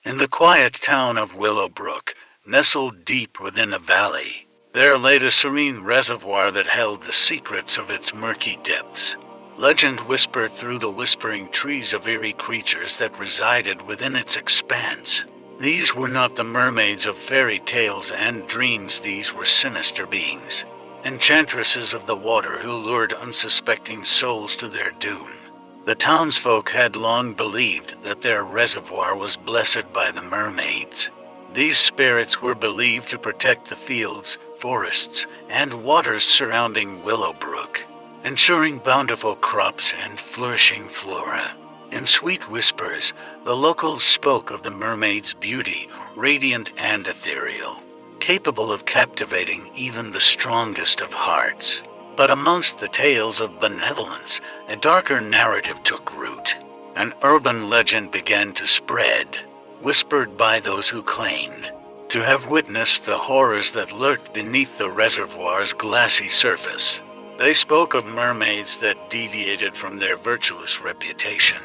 In the quiet town of Willowbrook, nestled deep within a valley, there lay a serene reservoir that held the secrets of its murky depths. Legend whispered through the whispering trees of eerie creatures that resided within its expanse. These were not the mermaids of fairy tales and dreams, these were sinister beings, enchantresses of the water who lured unsuspecting souls to their doom. The townsfolk had long believed that their reservoir was blessed by the mermaids. These spirits were believed to protect the fields, forests, and waters surrounding Willowbrook, ensuring bountiful crops and flourishing flora. In sweet whispers, the locals spoke of the mermaid's beauty, radiant and ethereal, capable of captivating even the strongest of hearts. But amongst the tales of benevolence, a darker narrative took root. An urban legend began to spread, whispered by those who claimed to have witnessed the horrors that lurked beneath the reservoir's glassy surface. They spoke of mermaids that deviated from their virtuous reputation,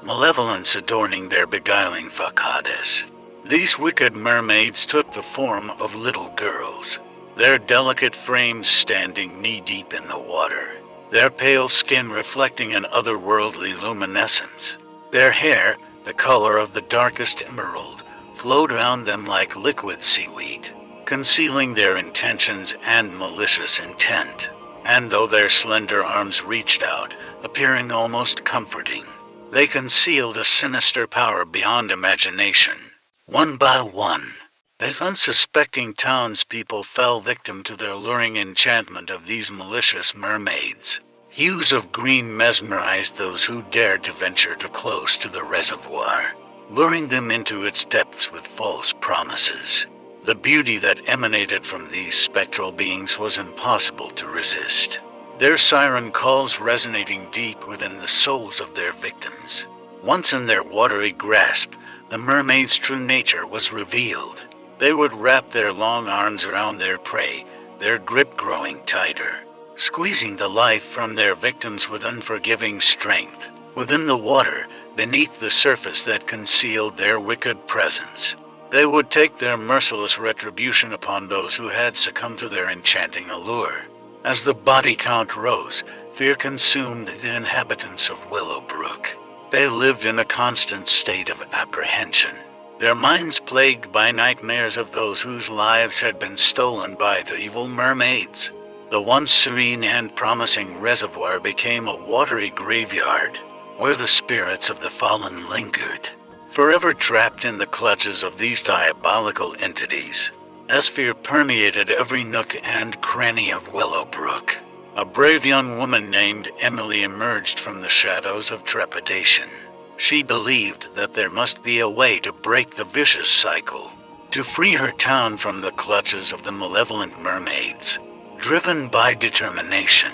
malevolence adorning their beguiling facades. These wicked mermaids took the form of little girls, their delicate frames standing knee-deep in the water, their pale skin reflecting an otherworldly luminescence. Their hair, the color of the darkest emerald, flowed around them like liquid seaweed, concealing their intentions and malicious intent. And though their slender arms reached out, appearing almost comforting, they concealed a sinister power beyond imagination. One by one, the unsuspecting townspeople fell victim to the alluring enchantment of these malicious mermaids. Hues of green mesmerized those who dared to venture too close to the reservoir, luring them into its depths with false promises. The beauty that emanated from these spectral beings was impossible to resist, their siren calls resonating deep within the souls of their victims. Once in their watery grasp, the mermaid's true nature was revealed. They would wrap their long arms around their prey, their grip growing tighter, squeezing the life from their victims with unforgiving strength. Within the water, beneath the surface that concealed their wicked presence, they would take their merciless retribution upon those who had succumbed to their enchanting allure. As the body count rose, fear consumed the inhabitants of Willowbrook. They lived in a constant state of apprehension, their minds plagued by nightmares of those whose lives had been stolen by the evil mermaids. The once serene and promising reservoir became a watery graveyard, where the spirits of the fallen lingered, forever trapped in the clutches of these diabolical entities. As fear permeated every nook and cranny of Willowbrook, a brave young woman named Emily emerged from the shadows of trepidation. She believed that there must be a way to break the vicious cycle, to free her town from the clutches of the malevolent mermaids. Driven by determination,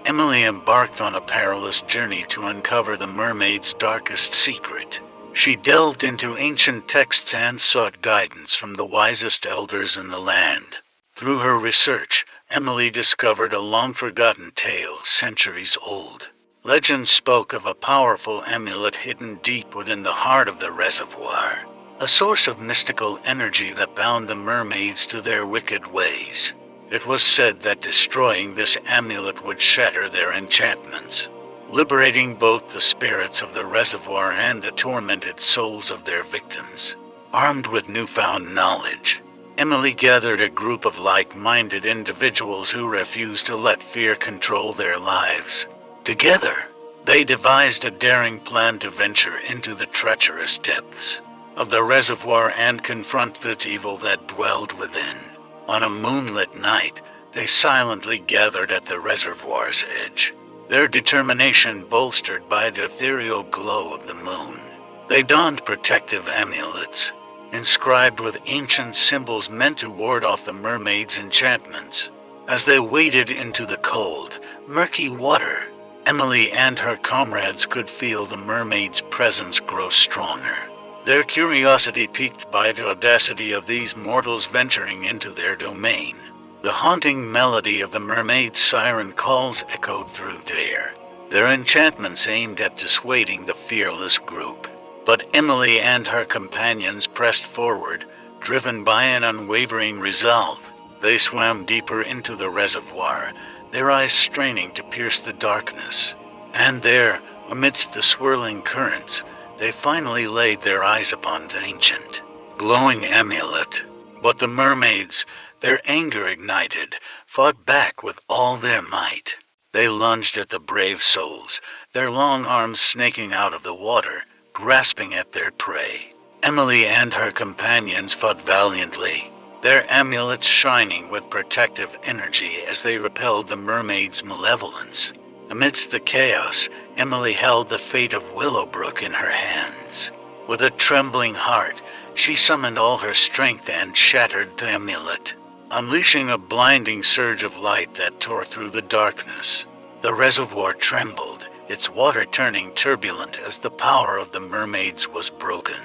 Emily embarked on a perilous journey to uncover the mermaid's darkest secret. She delved into ancient texts and sought guidance from the wisest elders in the land. Through her research, Emily discovered a long-forgotten tale, centuries old. Legend spoke of a powerful amulet hidden deep within the heart of the reservoir, a source of mystical energy that bound the mermaids to their wicked ways. It was said that destroying this amulet would shatter their enchantments, liberating both the spirits of the reservoir and the tormented souls of their victims. Armed with newfound knowledge, Emily gathered a group of like-minded individuals who refused to let fear control their lives. Together, they devised a daring plan to venture into the treacherous depths of the reservoir and confront the evil that dwelled within. On a moonlit night, they silently gathered at the reservoir's edge, their determination bolstered by the ethereal glow of the moon. They donned protective amulets, inscribed with ancient symbols meant to ward off the mermaids' enchantments. As they waded into the cold, murky water, Emily and her comrades could feel the mermaid's presence grow stronger, their curiosity piqued by the audacity of these mortals venturing into their domain. The haunting melody of the mermaid's siren calls echoed through the air, their enchantments aimed at dissuading the fearless group. But Emily and her companions pressed forward, driven by an unwavering resolve. They swam deeper into the reservoir, their eyes straining to pierce the darkness. And there, amidst the swirling currents, they finally laid their eyes upon the ancient, glowing amulet. But the mermaids, their anger ignited, fought back with all their might. They lunged at the brave souls, their long arms snaking out of the water, grasping at their prey. Emily and her companions fought valiantly, their amulets shining with protective energy as they repelled the mermaid's malevolence. Amidst the chaos, Emily held the fate of Willowbrook in her hands. With a trembling heart, she summoned all her strength and shattered the amulet, unleashing a blinding surge of light that tore through the darkness. The reservoir trembled, its water turning turbulent as the power of the mermaids was broken.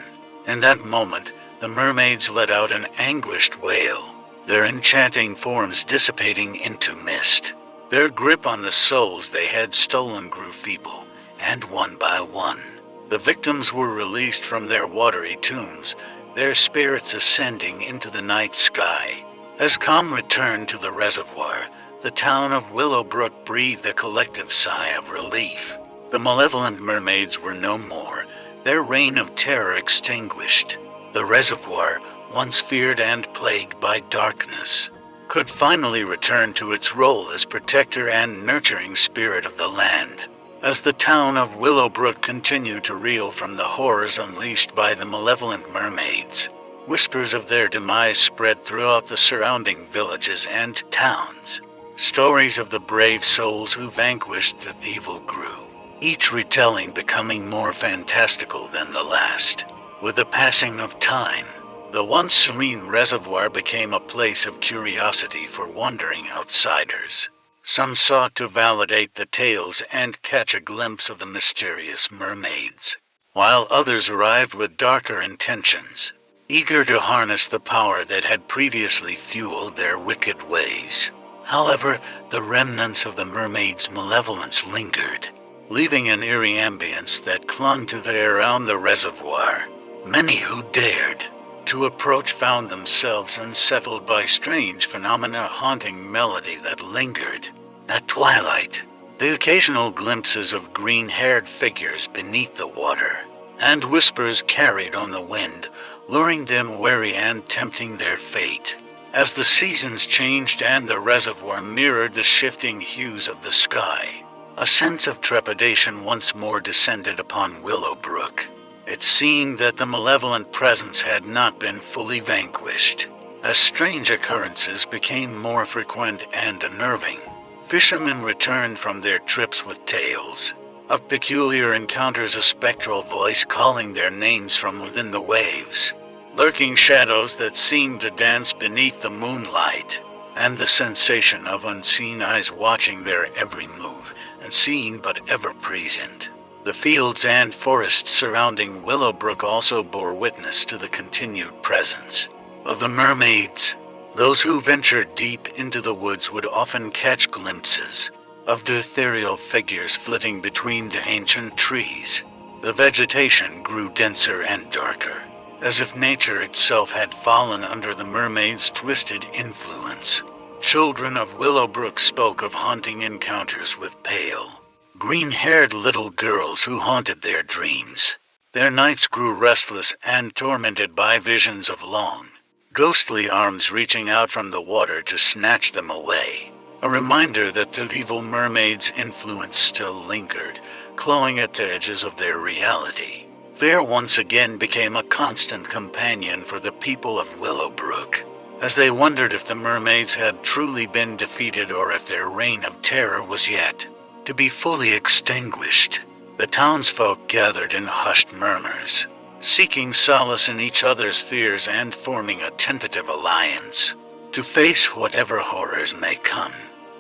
In that moment, the mermaids let out an anguished wail, their enchanting forms dissipating into mist. Their grip on the souls they had stolen grew feeble, and one by one, the victims were released from their watery tombs, their spirits ascending into the night sky. As calm returned to the reservoir, the town of Willowbrook breathed a collective sigh of relief. The malevolent mermaids were no more, their reign of terror extinguished. The reservoir, once feared and plagued by darkness, could finally return to its role as protector and nurturing spirit of the land. As the town of Willowbrook continued to reel from the horrors unleashed by the malevolent mermaids, whispers of their demise spread throughout the surrounding villages and towns. Stories of the brave souls who vanquished the evil grew, each retelling becoming more fantastical than the last. With the passing of time, the once serene reservoir became a place of curiosity for wandering outsiders. Some sought to validate the tales and catch a glimpse of the mysterious mermaids, while others arrived with darker intentions, eager to harness the power that had previously fueled their wicked ways. However, the remnants of the mermaids' malevolence lingered, leaving an eerie ambience that clung to the air around the reservoir. Many who dared to approach found themselves unsettled by strange phenomena haunting melody that lingered. At twilight, the occasional glimpses of green-haired figures beneath the water, and whispers carried on the wind, luring them wary and tempting their fate. As the seasons changed and the reservoir mirrored the shifting hues of the sky, a sense of trepidation once more descended upon Willowbrook. It seemed that the malevolent presence had not been fully vanquished. As strange occurrences became more frequent and unnerving, fishermen returned from their trips with tales of peculiar encounters, a spectral voice calling their names from within the waves, lurking shadows that seemed to dance beneath the moonlight, and the sensation of unseen eyes watching their every move, unseen but ever present. The fields and forests surrounding Willowbrook also bore witness to the continued presence of the mermaids. Those who ventured deep into the woods would often catch glimpses of the ethereal figures flitting between the ancient trees. The vegetation grew denser and darker, as if nature itself had fallen under the mermaids' twisted influence. Children of Willowbrook spoke of haunting encounters with pale, green-haired little girls who haunted their dreams. Their nights grew restless and tormented by visions of long, ghostly arms reaching out from the water to snatch them away. A reminder that the evil mermaid's influence still lingered, clawing at the edges of their reality. Fear once again became a constant companion for the people of Willowbrook, as they wondered if the mermaids had truly been defeated or if their reign of terror was yet to be fully extinguished. The townsfolk gathered in hushed murmurs, seeking solace in each other's fears and forming a tentative alliance to face whatever horrors may come.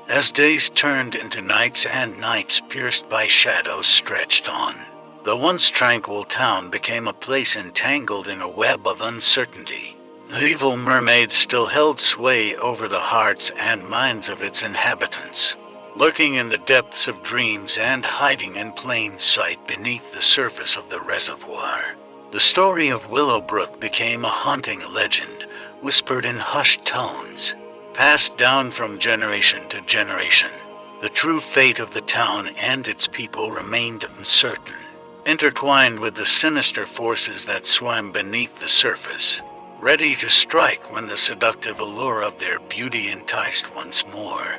As days turned into nights and nights pierced by shadows stretched on, the once tranquil town became a place entangled in a web of uncertainty. The evil mermaids still held sway over the hearts and minds of its inhabitants, lurking in the depths of dreams and hiding in plain sight beneath the surface of the reservoir. The story of Willowbrook became a haunting legend, whispered in hushed tones, passed down from generation to generation. The true fate of the town and its people remained uncertain, intertwined with the sinister forces that swam beneath the surface, ready to strike when the seductive allure of their beauty enticed once more.